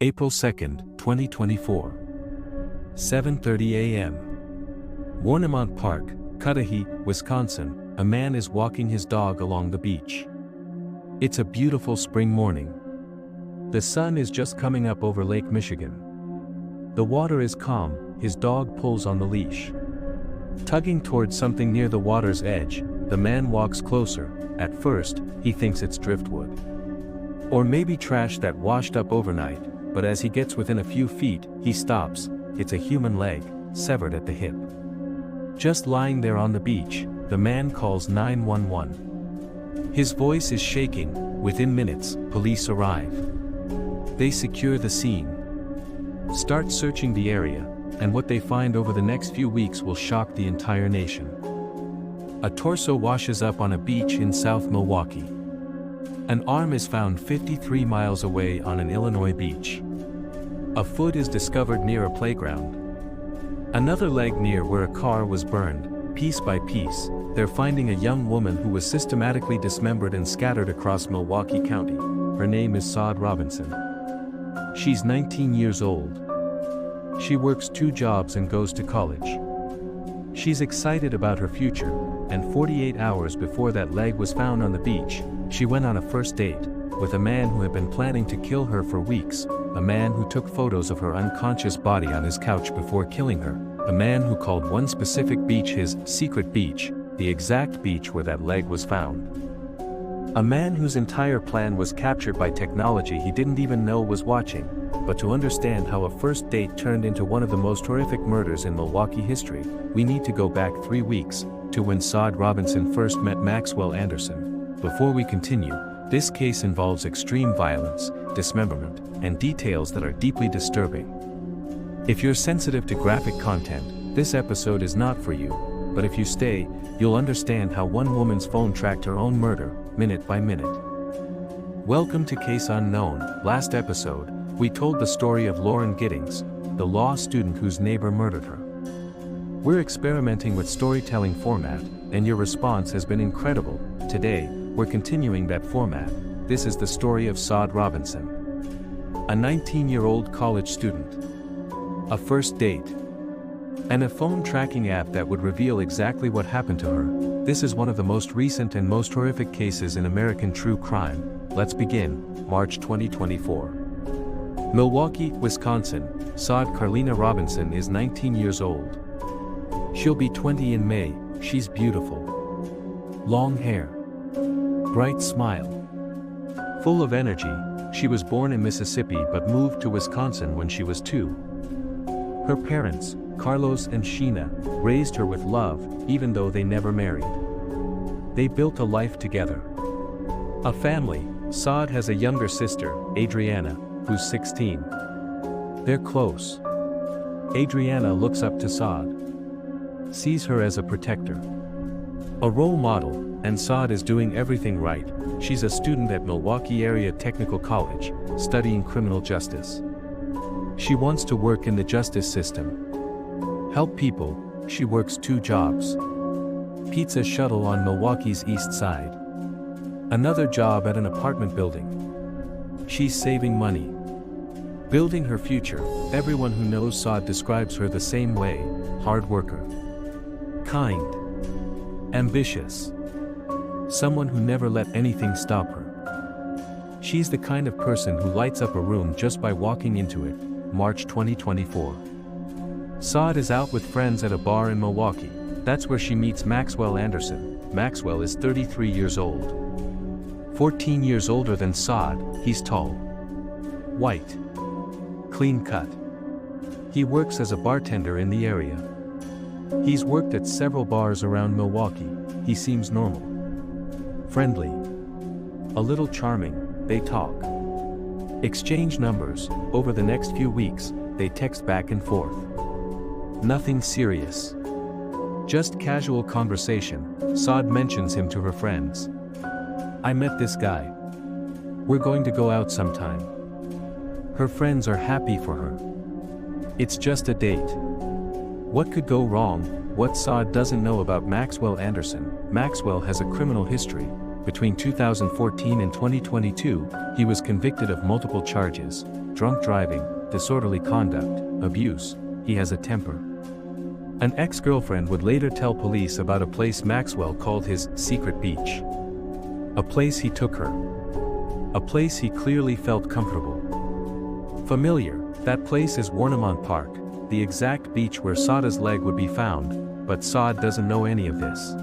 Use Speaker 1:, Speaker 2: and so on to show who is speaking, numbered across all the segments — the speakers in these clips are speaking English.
Speaker 1: April 2nd, 2024. 7:30 a.m. Warnimont Park, Cudahy, Wisconsin. A man is walking his dog along the beach. It's a beautiful spring morning. The sun is just coming up over Lake Michigan. The water is calm, his dog pulls on the leash. Tugging towards something near the water's edge, the man walks closer. At first, he thinks it's driftwood. Or maybe trash that washed up overnight, but as he gets within a few feet, he stops. It's a human leg, severed at the hip. Just lying there on the beach, the man calls 911. His voice is shaking. Within minutes, police arrive. They secure the scene, start searching the area, and what they find over the next few weeks will shock the entire nation. A torso washes up on a beach in South Milwaukee. An arm is found 53 miles away on an Illinois beach. A foot is discovered near a playground. Another leg near where a car was burned. Piece by piece, they're finding a young woman who was systematically dismembered and scattered across Milwaukee County. Her name is Sade Robinson. She's 19 years old. She works 2 jobs and goes to college. She's excited about her future, and 48 hours before that leg was found on the beach, she went on a first date with a man who had been planning to kill her for weeks, a man who took photos of her unconscious body on his couch before killing her, a man who called one specific beach his secret beach, the exact beach where that leg was found. A man whose entire plan was captured by technology he didn't even know was watching. But to understand how a first date turned into one of the most horrific murders in Milwaukee history, we need to go back 3 weeks, to when Sade Robinson first met Maxwell Anderson. Before we continue, this case involves extreme violence, dismemberment, and details that are deeply disturbing. If you're sensitive to graphic content, this episode is not for you, but if you stay, you'll understand how one woman's phone tracked her own murder, minute by minute. Welcome to Case Unknown. Last episode, we told the story of Lauren Giddings, the law student whose neighbor murdered her. We're experimenting with storytelling format, and your response has been incredible. Today, we're continuing that format. This is the story of Sade Robinson, a 19-year-old college student, a first date, and a phone tracking app that would reveal exactly what happened to her. This is one of the most recent and most horrific cases in American true crime. Let's begin. March 2024. Milwaukee, Wisconsin. Sade Carlina Robinson is 19 years old. She'll be 20 in May. She's beautiful. Long hair. Bright smile. Full of energy. She was born in Mississippi but moved to Wisconsin when she was 2. Her parents, Carlos and Sheena, raised her with love, even though they never married. They built a life together. A family. Sade has a younger sister, Adriana, who's 16. They're close. Adriana looks up to Sade, sees her as a protector, a role model, and Sade is doing everything right. She's a student at Milwaukee Area Technical College, studying criminal justice. She wants to work in the justice system, help people. She works 2 jobs. Pizza shuttle on Milwaukee's east side. Another job at an apartment building. She's saving money, building her future. Everyone who knows Sade describes her the same way: hard worker, kind, ambitious, someone who never let anything stop her. She's the kind of person who lights up a room just by walking into it. March 2024. Sade is out with friends at a bar in Milwaukee. That's where she meets Maxwell Anderson. Maxwell is 33 years old. 14 years older than Sade. He's tall, white, clean-cut. He works as a bartender in the area. He's worked at several bars around Milwaukee. He seems normal, friendly, a little charming. They talk, exchange numbers. Over the next few weeks, they text back and forth. Nothing serious, just casual conversation. Sade mentions him to her friends. I met this guy. We're going to go out sometime. Her friends are happy for her. It's just a date. What could go wrong? What Sade doesn't know about Maxwell Anderson. Maxwell has a criminal history. Between 2014 and 2022, he was convicted of multiple charges. drunk driving, disorderly conduct, abuse, he has a temper. An ex-girlfriend would later tell police about a place Maxwell called his secret beach. A place he took her. A place he clearly felt comfortable. Familiar, that place is Warnimont Park, the exact beach where Sade's leg would be found, but Sade doesn't know any of this.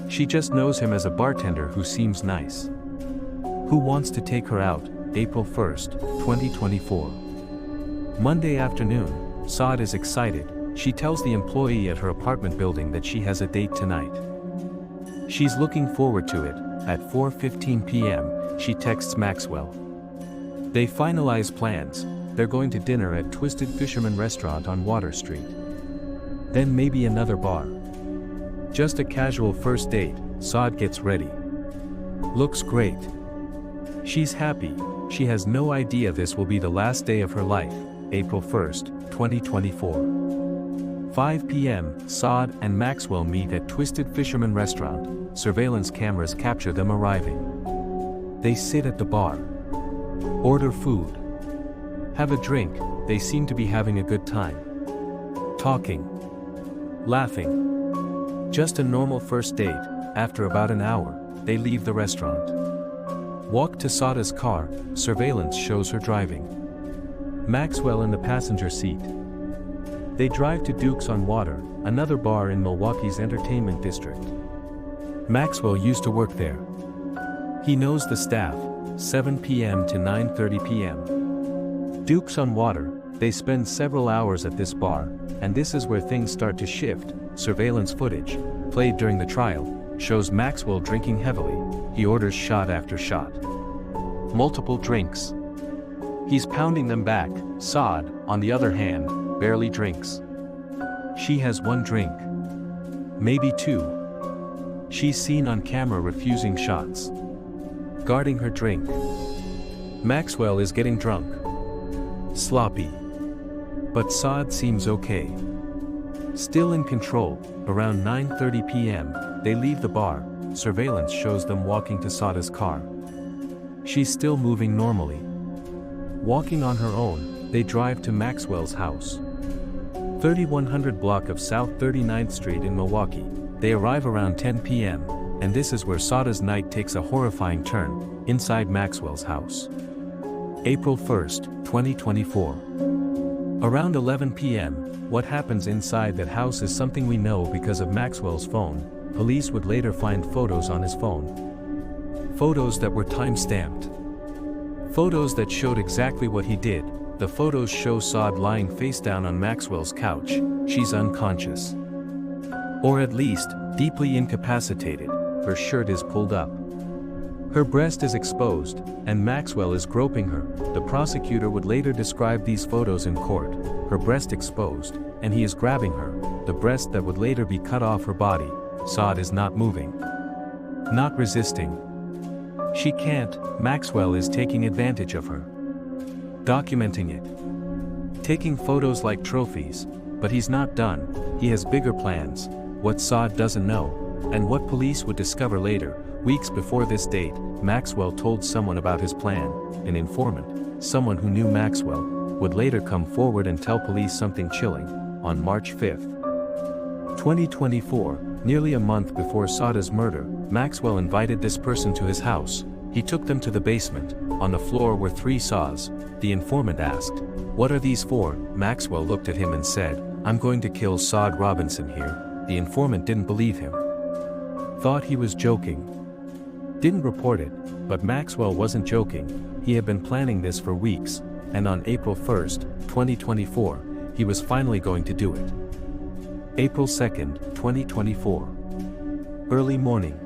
Speaker 1: She just knows him as a bartender who seems nice. Who wants to take her out? April 1st, 2024. Monday afternoon, Sade is excited. She tells the employee at her apartment building that she has a date tonight. She's looking forward to it. At 4:15 p.m., she texts Maxwell. They finalize plans. They're going to dinner at Twisted Fisherman Restaurant on Water Street. Then maybe another bar. Just a casual first date. Sade gets ready. Looks great. She's happy. She has no idea this will be the last day of her life. April 1st, 2024. 5 p.m., Sade and Maxwell meet at Twisted Fisherman Restaurant. Surveillance cameras capture them arriving. They sit at the bar. Order food. Have a drink. They seem to be having a good time. Talking. Laughing. Just a normal first date. After about an hour, they leave the restaurant. Walk to Sade's car. Surveillance shows her driving. Maxwell in the passenger seat. They drive to Duke's on Water, another bar in Milwaukee's entertainment district. Maxwell used to work there. He knows the staff. 7 p.m. to 9:30 p.m. Duke's on Water. They spend several hours at this bar, and this is where things start to shift. Surveillance footage, played during the trial, shows Maxwell drinking heavily. He orders shot after shot. Multiple drinks. He's pounding them back. Sade, on the other hand, barely drinks. She has one drink. Maybe two. She's seen on camera refusing shots. Guarding her drink. Maxwell is getting drunk. Sloppy. But Sade seems okay. Still in control. Around 9:30 p.m., they leave the bar. Surveillance shows them walking to Sade's car. She's still moving normally. Walking on her own, they drive to Maxwell's house. 3100 block of South 39th Street in Milwaukee. They arrive around 10 p.m., and this is where Sade's night takes a horrifying turn, inside Maxwell's house. April 1st, 2024. Around 11 p.m., what happens inside that house is something we know because of Maxwell's phone. Police would later find photos on his phone. Photos that were time-stamped. Photos that showed exactly what he did. The photos show Sade lying face down on Maxwell's couch. She's unconscious. Or at least, deeply incapacitated. Her shirt is pulled up. Her breast is exposed, and Maxwell is groping her. The prosecutor would later describe these photos in court. Her breast exposed, and he is grabbing her, the breast that would later be cut off her body. Sade is not moving. Not resisting. She can't. Maxwell is taking advantage of her. Documenting it. Taking photos like trophies. But he's not done. He has bigger plans. What Sade doesn't know, and what police would discover later. Weeks before this date, Maxwell told someone about his plan. An informant, someone who knew Maxwell, would later come forward and tell police something chilling. On March 5th, 2024, nearly a month before Sade's murder, Maxwell invited this person to his house. He took them to the basement. On the floor were 3 saws. The informant asked, "What are these for?" Maxwell looked at him and said, "I'm going to kill Sade Robinson here." The informant didn't believe him. Thought he was joking. Didn't report it, but Maxwell wasn't joking. He had been planning this for weeks, and on April 1st, 2024, he was finally going to do it. April 2nd, 2024. Early morning.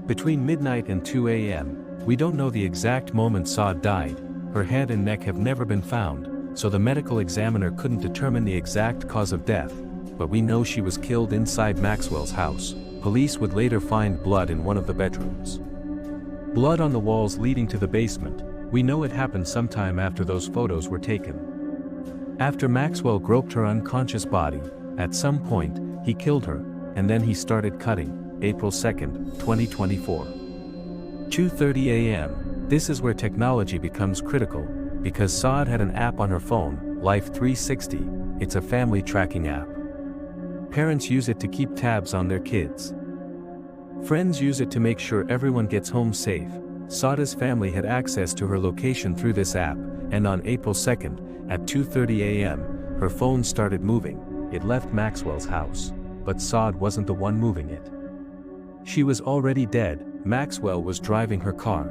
Speaker 1: Between midnight and 2 a.m., we don't know the exact moment Sade died. Her head and neck have never been found, so the medical examiner couldn't determine the exact cause of death, but we know she was killed inside Maxwell's house. Police would later find blood in one of the bedrooms. Blood on the walls leading to the basement. We know it happened sometime after those photos were taken. After Maxwell groped her unconscious body, at some point, he killed her, and then he started cutting. April 2nd, 2024. 2:30 a.m. This is where technology becomes critical. because Sade had an app on her phone, Life 360, it's a family tracking app. Parents use it to keep tabs on their kids. Friends use it to make sure everyone gets home safe. Sade's family had access to her location through this app, and on April 2nd, at 2:30 a.m., her phone started moving. It left Maxwell's house, but Sade wasn't the one moving it. She was already dead. Maxwell was driving her car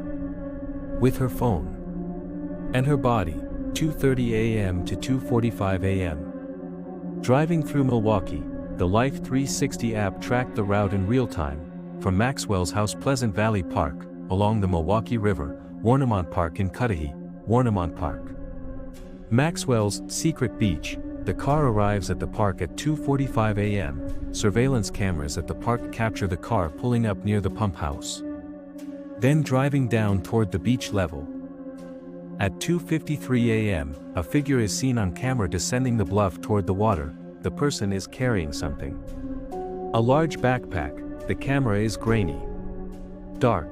Speaker 1: with her phone and her body, 2:30 a.m. to 2:45 a.m. Driving through Milwaukee, the Life 360 app tracked the route in real time, from Maxwell's house Pleasant Valley Park, along the Milwaukee River, Warnimont Park in Cudahy, Warnimont Park. Maxwell's secret beach. The car arrives at the park at 2:45 a.m. Surveillance cameras at the park capture the car pulling up near the pump house, then driving down toward the beach level. At 2:53 a.m., a figure is seen on camera descending the bluff toward the water. The person is carrying something. A large backpack. The camera is grainy, dark.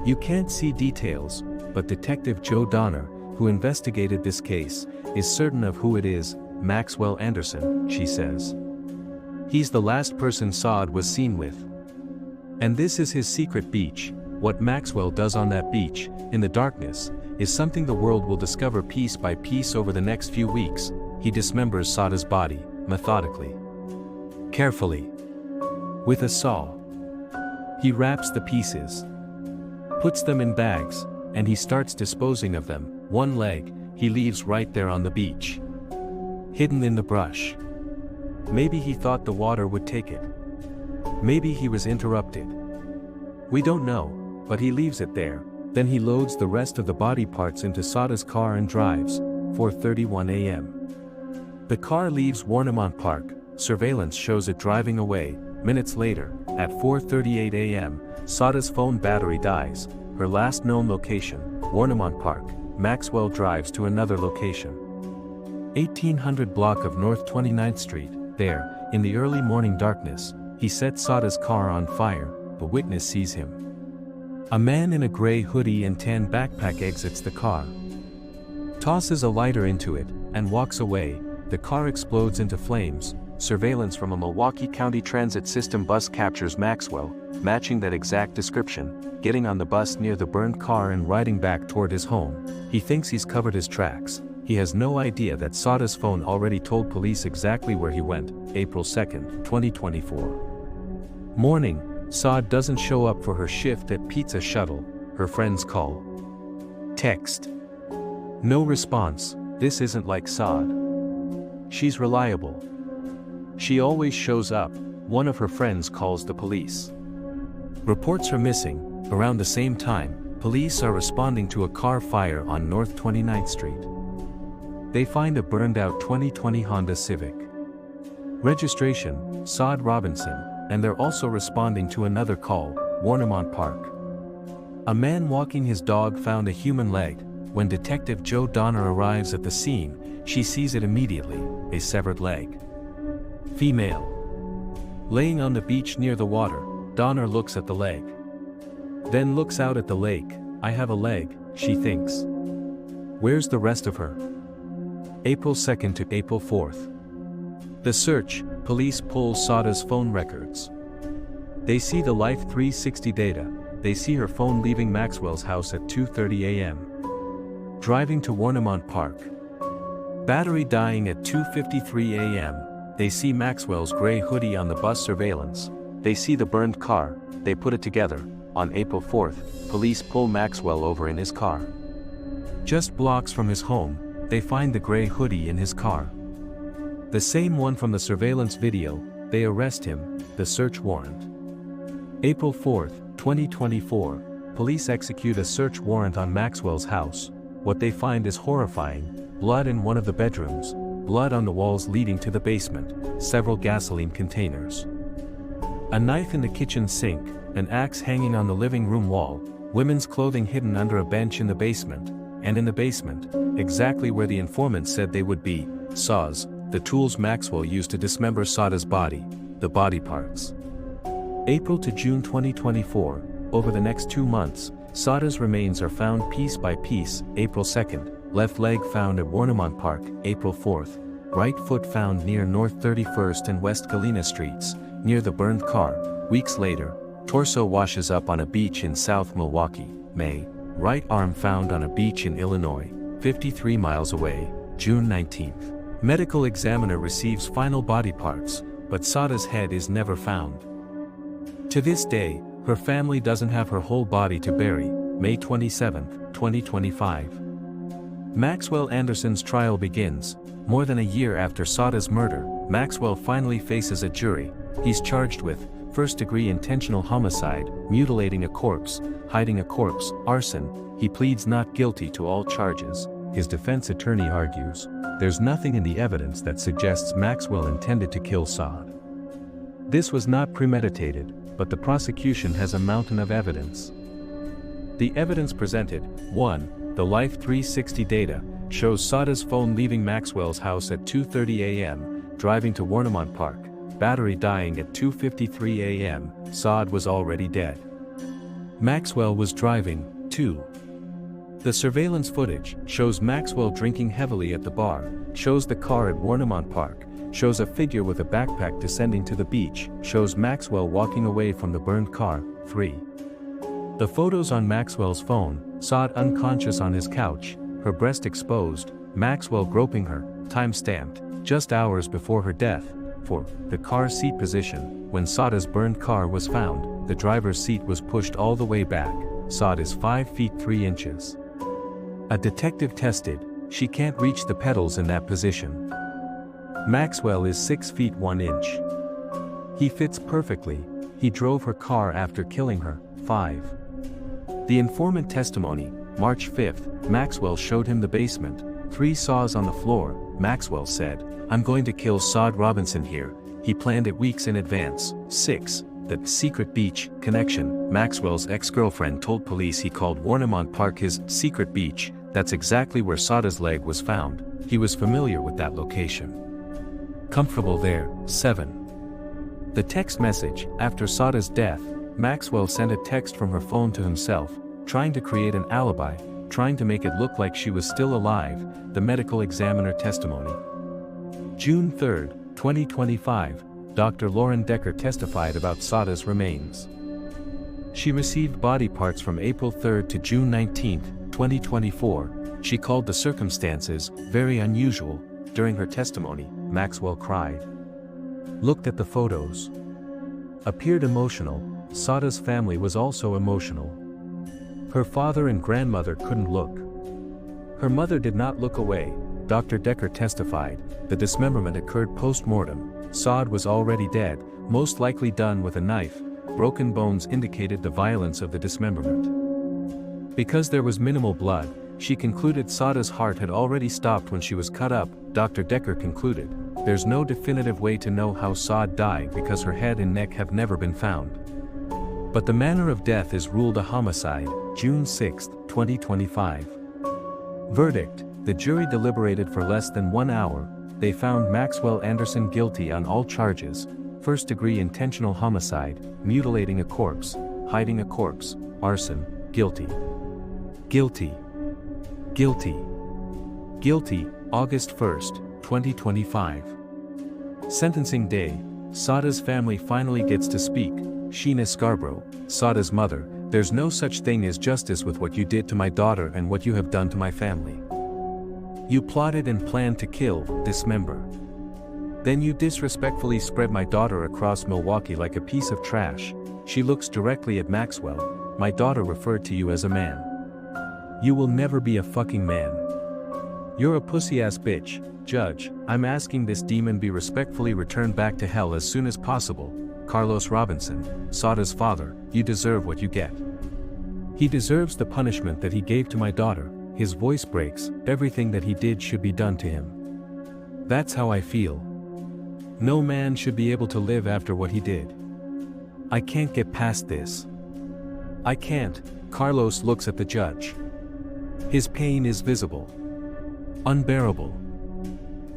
Speaker 1: You can't see details, but Detective Joe Donner, who investigated this case, is certain of who it is. Maxwell Anderson, she says. He's the last person Sade was seen with. And this is his secret beach. What Maxwell does on that beach, in the darkness, is something the world will discover piece by piece over the next few weeks. He dismembers Sade's body, methodically, carefully, with a saw. He wraps the pieces, puts them in bags, and he starts disposing of them. One leg, he leaves right there on the beach, hidden in the brush. Maybe he thought the water would take it. Maybe he was interrupted. We don't know, but he leaves it there. Then he loads the rest of the body parts into Sade's car and drives. 4:31 a.m. The car leaves Warnimont Park. Surveillance shows it driving away. Minutes later, at 4:38 a.m., Sade's phone battery dies. Her last known location, Warnimont Park. Maxwell drives to another location, 1800 block of North 29th Street. There, in the early morning darkness, he sets Sade's car on fire. A witness sees him. A man in a gray hoodie and tan backpack exits the car, tosses a lighter into it, and walks away. The car explodes into flames. Surveillance from a Milwaukee County Transit System bus captures Maxwell, matching that exact description, getting on the bus near the burned car and riding back toward his home. He thinks he's covered his tracks. He has no idea that Sade's phone already told police exactly where he went. April 2nd, 2024. Morning, Sade doesn't show up for her shift at Pizza Shuttle. Her friends call, text. No response. This isn't like Sade. She's reliable. She always shows up. One of her friends calls the police. Reports her missing. Around the same time, police are responding to a car fire on North 29th Street. They find a burned-out 2020 Honda Civic. Registration, Sade Robinson, and they're also responding to another call, Warnimont Park. A man walking his dog found a human leg. When Detective Joe Donner arrives at the scene, she sees it immediately, a severed leg. Female. Laying on the beach near the water, Donner looks at the leg. Then looks out at the lake. I have a leg, she thinks. Where's the rest of her? April 2nd to April 4th. The search, police pull Sade's phone records. They see the Life 360 data. They see her phone leaving Maxwell's house at 2:30 a.m. Driving to Warnimont Park. Battery dying at 2:53 a.m. They see Maxwell's gray hoodie on the bus surveillance. They see the burned car. They put it together. On April 4th, police pull Maxwell over in his car. Just blocks from his home, they find the gray hoodie in his car. The same one from the surveillance video. They arrest him. The search warrant. April 4th, 2024, police execute a search warrant on Maxwell's house. What they find is horrifying. Blood in one of the bedrooms. Blood on the walls leading to the basement. Several gasoline containers. A knife in the kitchen sink. An axe hanging on the living room wall. Women's clothing hidden under a bench in the basement. And in the basement, exactly where the informant said they would be, saws, the tools Maxwell used to dismember Sade's body, the body parts. April to June 2024, over the next 2 months, Sade's remains are found piece by piece. April 2nd, left leg found at Warnimont Park, April 4th, right foot found near North 31st and West Galena Streets, near the burned car. Weeks later, torso washes up on a beach in South Milwaukee, May. Right arm found on a beach in Illinois, 53 miles away, June 19th. Medical examiner receives final body parts, but Sade's head is never found. To this day, her family doesn't have her whole body to bury. May 27, 2025. Maxwell Anderson's trial begins. More than a year after Sade's murder, Maxwell finally faces a jury. He's charged with first-degree intentional homicide, mutilating a corpse, hiding a corpse, arson. He pleads not guilty to all charges. His defense attorney argues, there's nothing in the evidence that suggests Maxwell intended to kill Sade. This was not premeditated, but the prosecution has a mountain of evidence. The evidence presented: 1. The Life 360 data shows Sade's phone leaving Maxwell's house at 2:30 a.m., driving to Warnimont Park, battery dying at 2:53 a.m., Sade was already dead. Maxwell was driving. 2. The surveillance footage shows Maxwell drinking heavily at the bar, shows the car at Warnimont Park, shows a figure with a backpack descending to the beach, shows Maxwell walking away from the burned car. 3. The photos on Maxwell's phone, Sade unconscious on his couch, her breast exposed, Maxwell groping her, time-stamped, just hours before her death. 4. The car seat position, when Sade's burned car was found, the driver's seat was pushed all the way back. Sade is 5 feet 3 inches. A detective tested, she can't reach the pedals in that position. Maxwell is 6 feet 1 inch. He fits perfectly. He drove her car after killing her. 5. The informant testimony, March 5th, Maxwell showed him the basement, 3 saws on the floor. Maxwell said, I'm going to kill Sade Robinson here. He planned it weeks in advance. 6. The secret beach connection. Maxwell's ex-girlfriend told police he called Warnimont Park his secret beach. That's exactly where Sade's leg was found. He was familiar with that location. Comfortable there. 7. The text message. After Sade's death, Maxwell sent a text from her phone to himself, trying to create an alibi, trying to make it look like she was still alive. The medical examiner testimony. June 3, 2025, Dr. Lauren Decker testified about Sade's remains. She received body parts from April 3 to June 19, 2024. She called the circumstances very unusual. During her testimony, Maxwell cried, looked at the photos, appeared emotional. Sade's family was also emotional. Her father and grandmother couldn't look. Her mother did not look away. Dr. Decker testified, the dismemberment occurred post-mortem. Sade was already dead, most likely done with a knife. Broken bones indicated the violence of the dismemberment. Because there was minimal blood, she concluded Sade's heart had already stopped when she was cut up. Dr. Decker concluded, there's no definitive way to know how Sade died because her head and neck have never been found. But the manner of death is ruled a homicide. June 6, 2025. Verdict. The jury deliberated for less than 1 hour. They found Maxwell Anderson guilty on all charges: first-degree intentional homicide, mutilating a corpse, hiding a corpse, arson. Guilty. Guilty. Guilty. Guilty. August 1, 2025. Sentencing day. Sade's family finally gets to speak. Sheena Scarborough, Sade's mother, there's no such thing as justice with what you did to my daughter and what you have done to my family. You plotted and planned to kill, dismember. Then you disrespectfully spread my daughter across Milwaukee like a piece of trash. She looks directly at Maxwell. My daughter referred to you as a man. You will never be a fucking man. You're a pussy-ass bitch. Judge, I'm asking this demon be respectfully returned back to hell as soon as possible. Carlos Robinson, Sade's father, you deserve what you get. He deserves the punishment that he gave to my daughter. His voice breaks. Everything that he did should be done to him. That's how I feel. No man should be able to live after what he did. I can't get past this. I can't. Carlos looks at the judge. His pain is visible. Unbearable.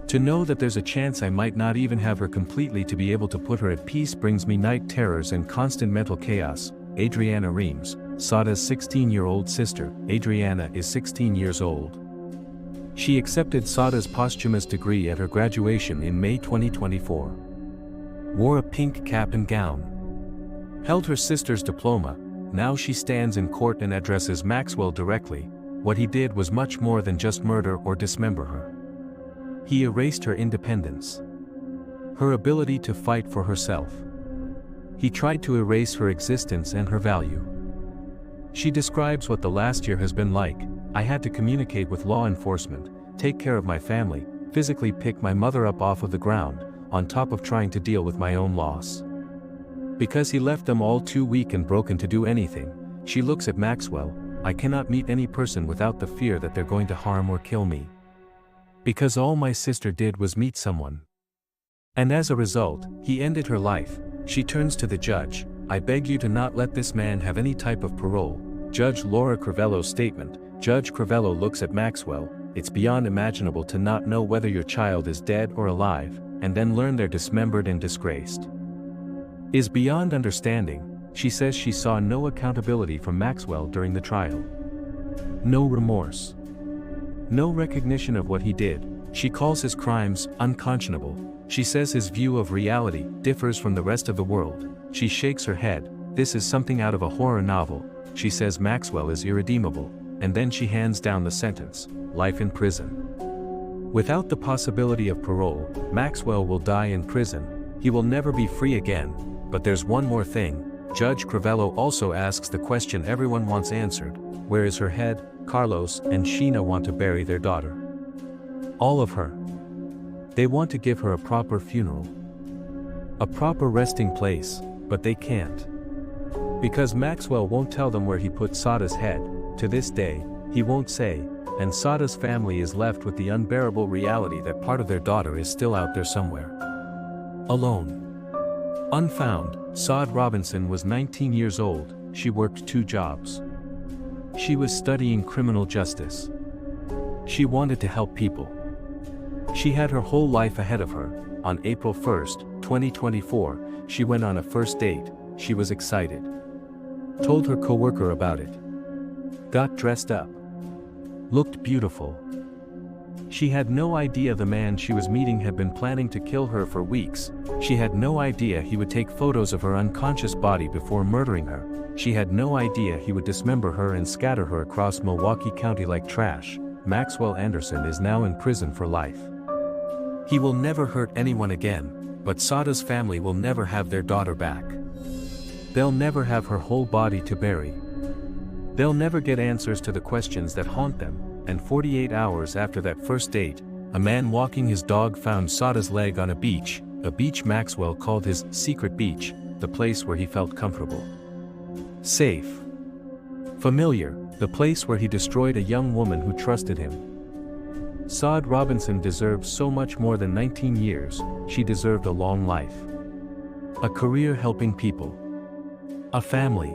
Speaker 1: To know that there's a chance I might not even have her completely to be able to put her at peace brings me night terrors and constant mental chaos. Adriana Reams, Sade's 16-year-old sister. Adriana is 16 years old. She accepted Sade's posthumous degree at her graduation in May 2024. Wore a pink cap and gown. Held her sister's diploma. Now she stands in court and addresses Maxwell directly. What he did was much more than just murder or dismember her. He erased her independence. Her ability to fight for herself. He tried to erase her existence and her value. She describes what the last year has been like. I had to communicate with law enforcement, take care of my family, physically pick my mother up off of the ground, on top of trying to deal with my own loss. Because he left them all too weak and broken to do anything, she looks at Maxwell. I cannot meet any person without the fear that they're going to harm or kill me. Because all my sister did was meet someone. And as a result, he ended her life. She turns to the judge. I beg you to not let this man have any type of parole. Judge Laura Crivello's statement. Judge Crivello looks at Maxwell. It's beyond imaginable to not know whether your child is dead or alive, and then learn they're dismembered and disgraced. Is beyond understanding. She says she saw no accountability from Maxwell during the trial. No remorse. No recognition of what he did. She calls his crimes unconscionable. She says his view of reality differs from the rest of the world. She shakes her head. This is something out of a horror novel. She says Maxwell is irredeemable, and then she hands down the sentence, life in prison. Without the possibility of parole, Maxwell will die in prison. He will never be free again. But there's one more thing. Judge Crivello also asks the question everyone wants answered. Where is her head? Carlos and Sheena want to bury their daughter. All of her. They want to give her a proper funeral. A proper resting place, but they can't. Because Maxwell won't tell them where he put Sade's head. To this day, he won't say, and Sade's family is left with the unbearable reality that part of their daughter is still out there somewhere. Alone. Unfound. Sade Robinson was 19 years old. She worked 2 jobs. She was studying criminal justice. She wanted to help people. She had her whole life ahead of her. On April 1, 2024, she went on a first date. She was excited. Told her coworker about it. Got dressed up. Looked beautiful. She had no idea the man she was meeting had been planning to kill her for weeks. She had no idea he would take photos of her unconscious body before murdering her. She had no idea he would dismember her and scatter her across Milwaukee County like trash. Maxwell Anderson is now in prison for life. He will never hurt anyone again, but Sade's family will never have their daughter back. They'll never have her whole body to bury. They'll never get answers to the questions that haunt them. And 48 hours after that first date, a man walking his dog found Sade's leg on a beach Maxwell called his secret beach, the place where he felt comfortable. Safe. Familiar, the place where he destroyed a young woman who trusted him. Sade Robinson deserved so much more than 19 years, she deserved a long life. A career helping people. A family.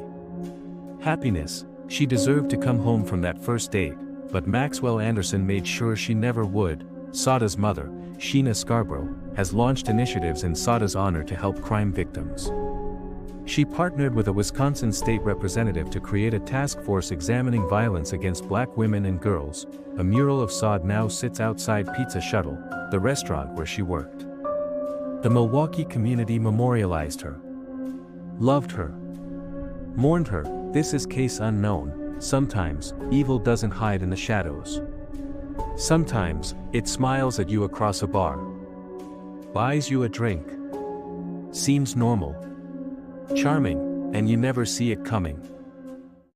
Speaker 1: Happiness. She deserved to come home from that first date, but Maxwell Anderson made sure she never would. Sade's mother, Sheena Scarborough, has launched initiatives in Sade's honor to help crime victims. She partnered with a Wisconsin state representative to create a task force examining violence against black women and girls. A mural of Sade now sits outside Pizza Shuttle, the restaurant where she worked. The Milwaukee community memorialized her. Loved her. Mourned her. This is case unknown. Sometimes, evil doesn't hide in the shadows. Sometimes, it smiles at you across a bar. Buys you a drink. Seems normal. Charming, and you never see it coming.